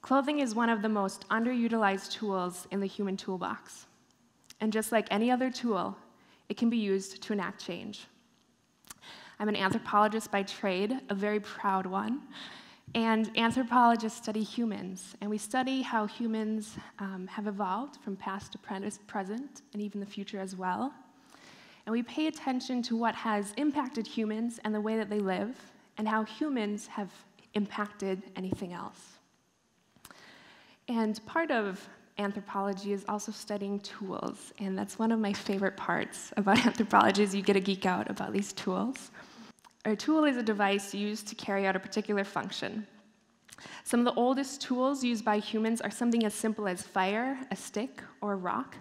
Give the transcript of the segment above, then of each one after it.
Clothing is one of the most underutilized tools in the human toolbox. And just like any other tool, it can be used to enact change. I'm an anthropologist by trade, a very proud one. And anthropologists study humans, and we study how humans have evolved from past to present, and even the future as well. And we pay attention to what has impacted humans and the way that they live, and how humans have impacted anything else. And part of anthropology is also studying tools, and that's one of my favorite parts about anthropology is you get to geek out about these tools. A tool is a device used to carry out a particular function. Some of the oldest tools used by humans are something as simple as fire, a stick, or a rock.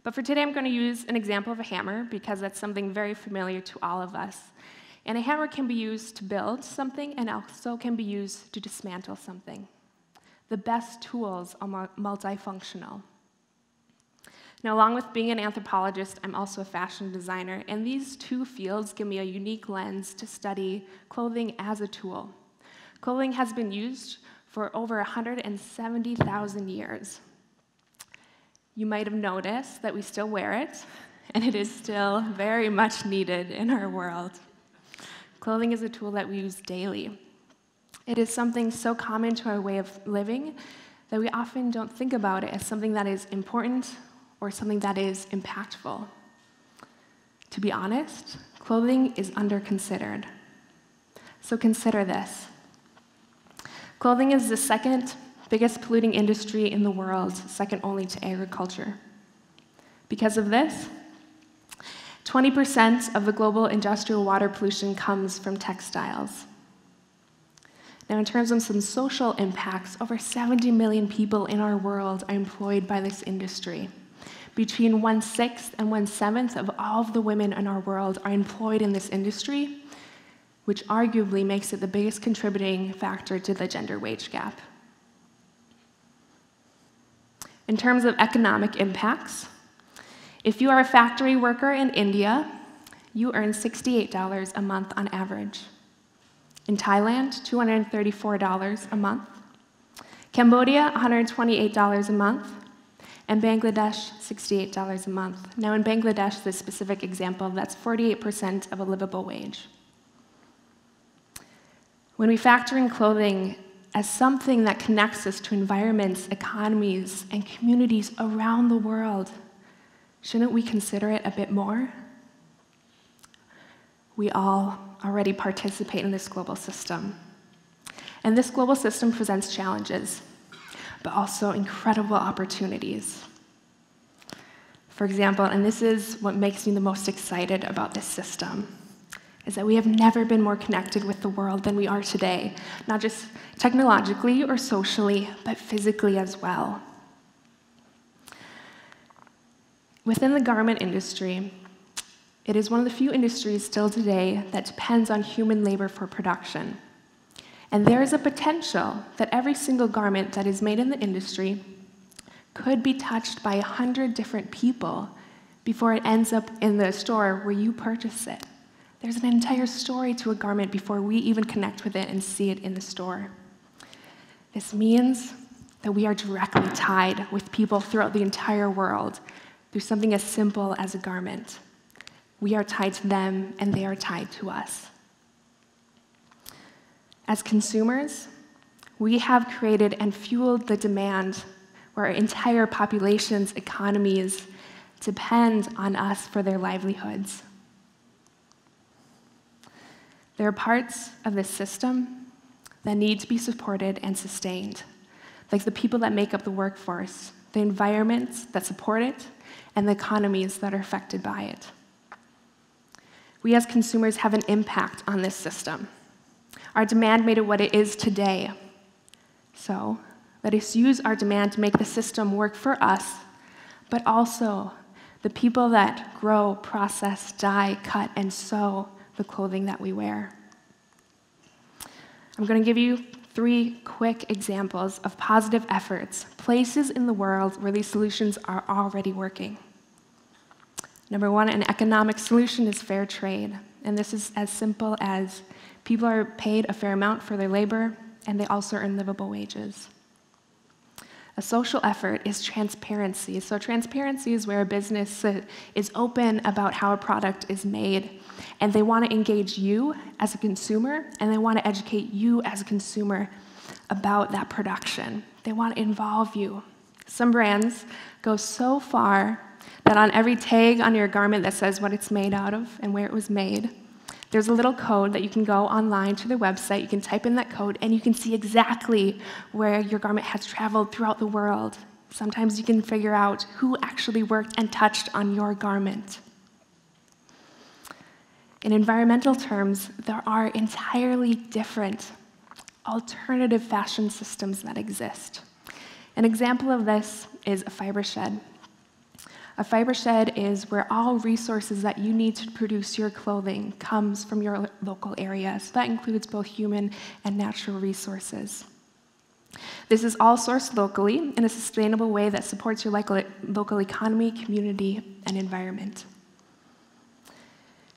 But for today, I'm going to use an example of a hammer because that's something very familiar to all of us. And a hammer can be used to build something and also can be used to dismantle something. The best tools are multifunctional. Now, along with being an anthropologist, I'm also a fashion designer, and these two fields give me a unique lens to study clothing as a tool. Clothing has been used for over 170,000 years. You might have noticed that we still wear it, and it is still very much needed in our world. Clothing is a tool that we use daily. It is something so common to our way of living that we often don't think about it as something that is important or something that is impactful. To be honest, clothing is under-considered. So consider this. Clothing is the second biggest polluting industry in the world, second only to agriculture. Because of this, 20% of the global industrial water pollution comes from textiles. Now, in terms of some social impacts, over 70 million people in our world are employed by this industry. Between 1/6 and 1/7 of all of the women in our world are employed in this industry, which arguably makes it the biggest contributing factor to the gender wage gap. In terms of economic impacts, if you are a factory worker in India, you earn $68 a month on average. In Thailand, $234 a month. Cambodia, $128 a month. And Bangladesh, $68 a month. Now in Bangladesh, this specific example, that's 48% of a livable wage. When we factor in clothing as something that connects us to environments, economies, and communities around the world, shouldn't we consider it a bit more? We all already participate in this global system. And this global system presents challenges, but also incredible opportunities. For example, and this is what makes me the most excited about this system, is that we have never been more connected with the world than we are today, not just technologically or socially, but physically as well. Within the garment industry, it is one of the few industries still today that depends on human labor for production. And there is a potential that every single garment that is made in the industry could be touched by 100 different people before it ends up in the store where you purchase it. There's an entire story to a garment before we even connect with it and see it in the store. This means that we are directly tied with people throughout the entire world through something as simple as a garment. We are tied to them, and they are tied to us. As consumers, we have created and fueled the demand where our entire populations, economies depend on us for their livelihoods. There are parts of this system that need to be supported and sustained, like the people that make up the workforce, the environments that support it, and the economies that are affected by it. We as consumers have an impact on this system. Our demand made it what it is today. So let us use our demand to make the system work for us, but also the people that grow, process, dye, cut, and sew the clothing that we wear. I'm going to give you 3 quick examples of positive efforts, places in the world where these solutions are already working. Number 1, an economic solution is fair trade. And this is as simple as people are paid a fair amount for their labor, and they also earn livable wages. A social effort is transparency. So transparency is where a business is open about how a product is made, and they want to engage you as a consumer, and they want to educate you as a consumer about that production. They want to involve you. Some brands go so far that on every tag on your garment that says what it's made out of and where it was made, there's a little code that you can go online to their website, you can type in that code, and you can see exactly where your garment has traveled throughout the world. Sometimes you can figure out who actually worked and touched on your garment. In environmental terms, there are entirely different alternative fashion systems that exist. An example of this is a fiber shed. A fiber shed is where all resources that you need to produce your clothing comes from your local area. So that includes both human and natural resources. This is all sourced locally in a sustainable way that supports your local economy, community, and environment.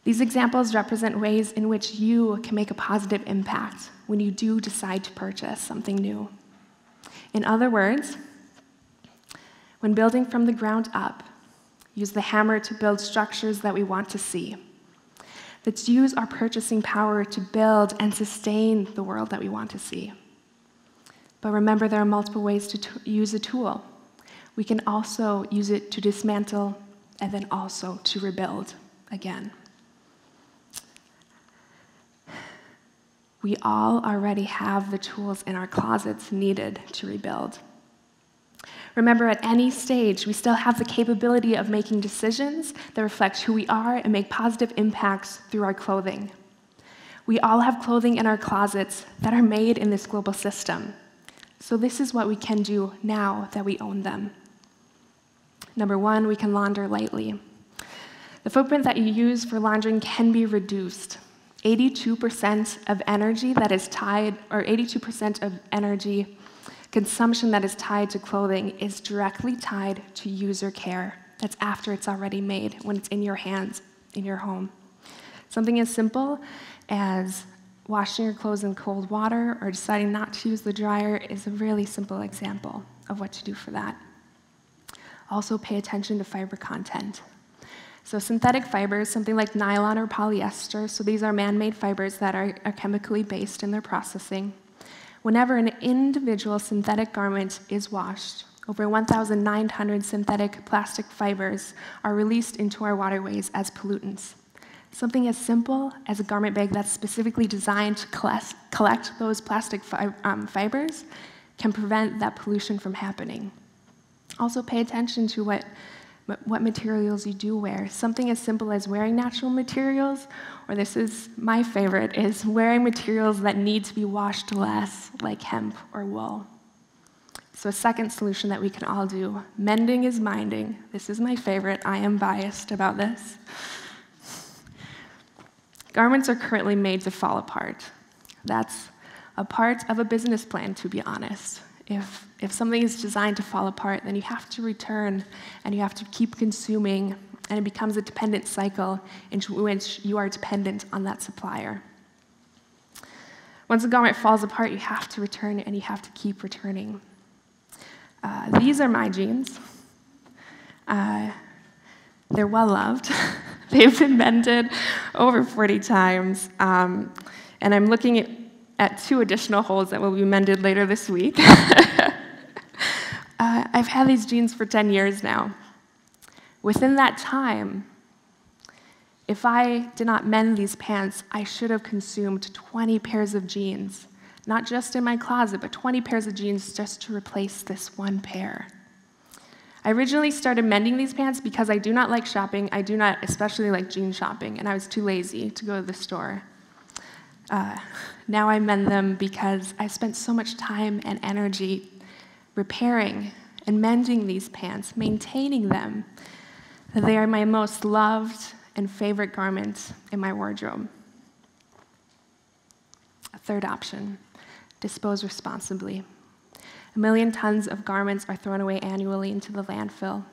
These examples represent ways in which you can make a positive impact when you do decide to purchase something new. In other words, when building from the ground up, use the hammer to build structures that we want to see. Let's use our purchasing power to build and sustain the world that we want to see. But remember, there are multiple ways to use a tool. We can also use it to dismantle and then also to rebuild again. We all already have the tools in our closets needed to rebuild. Remember, at any stage, we still have the capability of making decisions that reflect who we are and make positive impacts through our clothing. We all have clothing in our closets that are made in this global system. So this is what we can do now that we own them. Number one, we can launder lightly. The footprint that you use for laundering can be reduced. 82% of energy that is tied, or 82% of energy consumption that is tied to clothing is directly tied to user care. That's after it's already made, when it's in your hands, in your home. Something as simple as washing your clothes in cold water or deciding not to use the dryer is a really simple example of what to do for that. Also, pay attention to fiber content. So synthetic fibers, something like nylon or polyester, so these are man-made fibers that are chemically based in their processing. Whenever an individual synthetic garment is washed, over 1,900 synthetic plastic fibers are released into our waterways as pollutants. Something as simple as a garment bag that's specifically designed to collect those plastic fibers can prevent that pollution from happening. Also, pay attention to what materials you do wear. Something as simple as wearing natural materials, or this is my favorite, is wearing materials that need to be washed less, like hemp or wool. So a second solution that we can all do, mending is minding. This is my favorite. I am biased about this. Garments are currently made to fall apart. That's a part of a business plan, to be honest. If something is designed to fall apart, then you have to return and you have to keep consuming, and it becomes a dependent cycle in which you are dependent on that supplier. Once a garment falls apart, you have to return and you have to keep returning. These are my jeans. They're well loved. They've been mended over 40 times, and I'm looking at 2 additional holes that will be mended later this week. I've had these jeans for 10 years now. Within that time, if I did not mend these pants, I should have consumed 20 pairs of jeans, not just in my closet, but 20 pairs of jeans just to replace this one pair. I originally started mending these pants because I do not like shopping. I do not especially like jean shopping, and I was too lazy to go to the store. Now I mend them because I spent so much time and energy repairing and mending these pants, maintaining them, that they are my most loved and favorite garments in my wardrobe. A third option, dispose responsibly. 1 million tons of garments are thrown away annually into the landfill.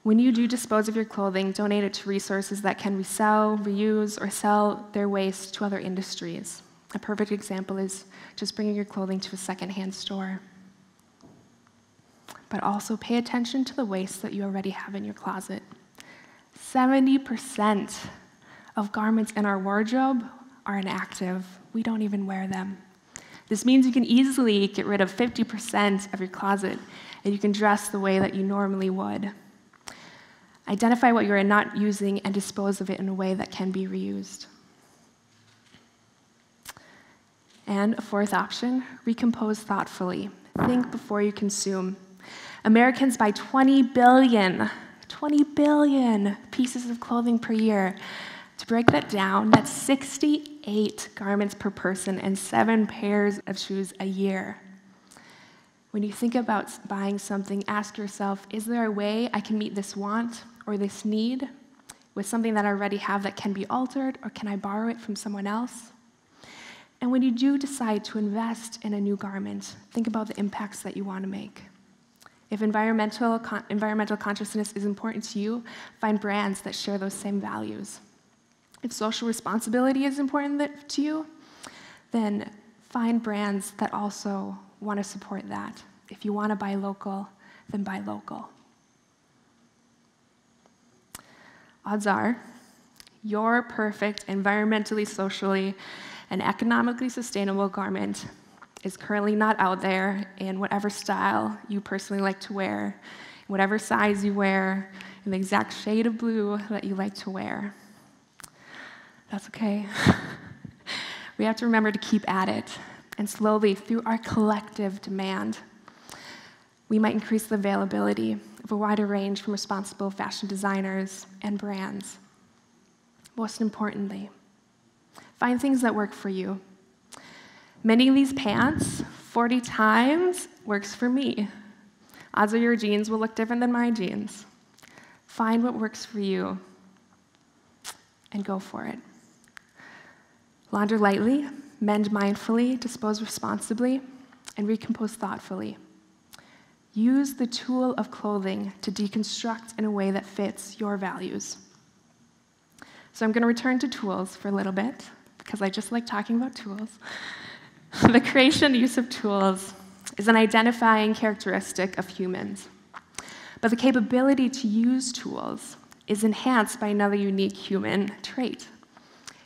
When you do dispose of your clothing, donate it to resources that can resell, reuse, or sell their waste to other industries. A perfect example is just bringing your clothing to a secondhand store. but also pay attention to the waste that you already have in your closet. 70% of garments in our wardrobe are inactive. We don't even wear them. This means you can easily get rid of 50% of your closet, and you can dress the way that you normally would. Identify what you're not using and dispose of it in a way that can be reused. And a fourth option, recompose thoughtfully. Think before you consume. Americans buy 20 billion pieces of clothing per year. To break that down, that's 68 garments per person and 7 pairs of shoes a year. When you think about buying something, ask yourself, is there a way I can meet this want or this need with something that I already have that can be altered, or can I borrow it from someone else? And when you do decide to invest in a new garment, think about the impacts that you want to make. If environmental consciousness is important to you, find brands that share those same values. If social responsibility is important to you, then find brands that also want to support that. If you want to buy local, then buy local. Odds are, your perfect environmentally, socially, and economically sustainable garment is currently not out there in whatever style you personally like to wear, whatever size you wear, in the exact shade of blue that you like to wear. That's okay. We have to remember to keep at it, and slowly, through our collective demand, we might increase the availability of a wider range from responsible fashion designers and brands. Most importantly, find things that work for you. Mending these pants 40 times works for me. Odds are your jeans will look different than my jeans. Find what works for you and go for it. Launder lightly, mend mindfully, dispose responsibly, and recompose thoughtfully. Use the tool of clothing to deconstruct in a way that fits your values. So I'm going to return to tools for a little bit, because I just like talking about tools. The creation and use of tools is an identifying characteristic of humans. But the capability to use tools is enhanced by another unique human trait.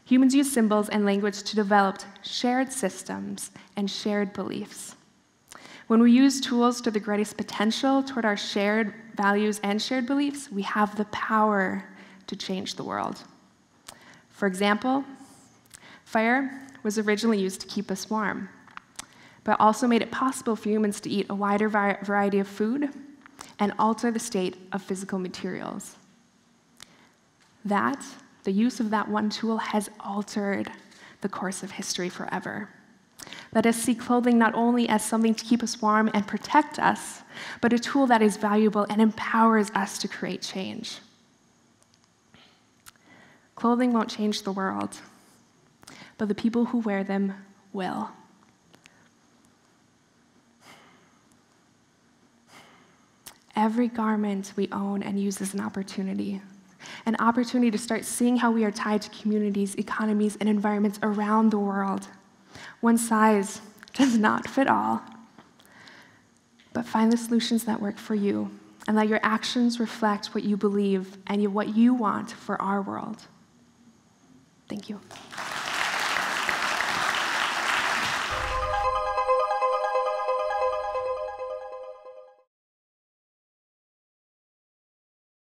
Humans use symbols and language to develop shared systems and shared beliefs. When we use tools to the greatest potential toward our shared values and shared beliefs, we have the power to change the world. For example, fire was originally used to keep us warm, but also made it possible for humans to eat a wider variety of food and alter the state of physical materials. The use of that one tool has altered the course of history forever. Let us see clothing not only as something to keep us warm and protect us, but a tool that is valuable and empowers us to create change. Clothing won't change the world, but the people who wear them will. Every garment we own and use is an opportunity to start seeing how we are tied to communities, economies, and environments around the world. One size does not fit all, but find the solutions that work for you, and let your actions reflect what you believe and what you want for our world. Thank you.